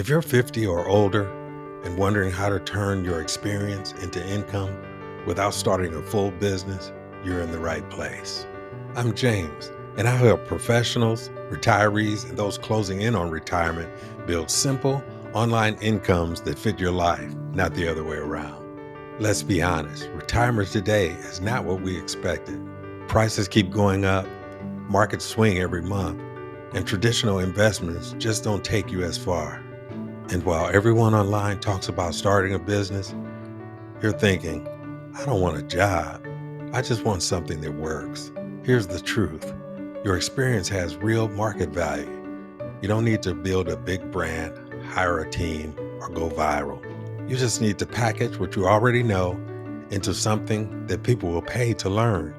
If you're 50 or older and wondering how to turn your experience into income without starting a full business, you're in the right place. I'm James, and I help professionals, retirees, and those closing in on retirement build simple online incomes that fit your life, not the other way around. Let's be honest, retirement today is not what we expected. Prices keep going up, markets swing every month, and traditional investments just don't take you as far. And while everyone online talks about starting a business, you're thinking, I don't want a job. I just want something that works. Here's the truth. Your experience has real market value. You don't need to build a big brand, hire a team, or go viral. You just need to package what you already know into something that people will pay to learn.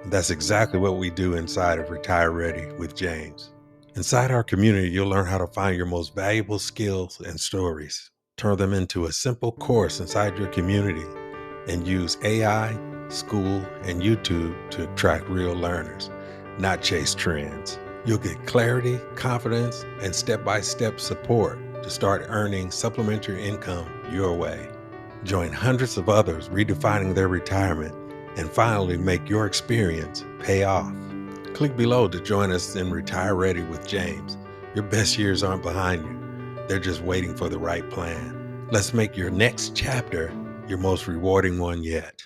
And that's exactly what we do inside of Retire Ready with James. Inside our community, you'll learn how to find your most valuable skills and stories, turn them into a simple course inside your community, and use AI, Skool, and YouTube to attract real learners, not chase trends. You'll get clarity, confidence, and step-by-step support to start earning supplementary income your way. Join hundreds of others redefining their retirement and finally make your experience pay off. Click below to join us in Retire Ready with James. Your best years aren't behind you. They're just waiting for the right plan. Let's make your next chapter your most rewarding one yet.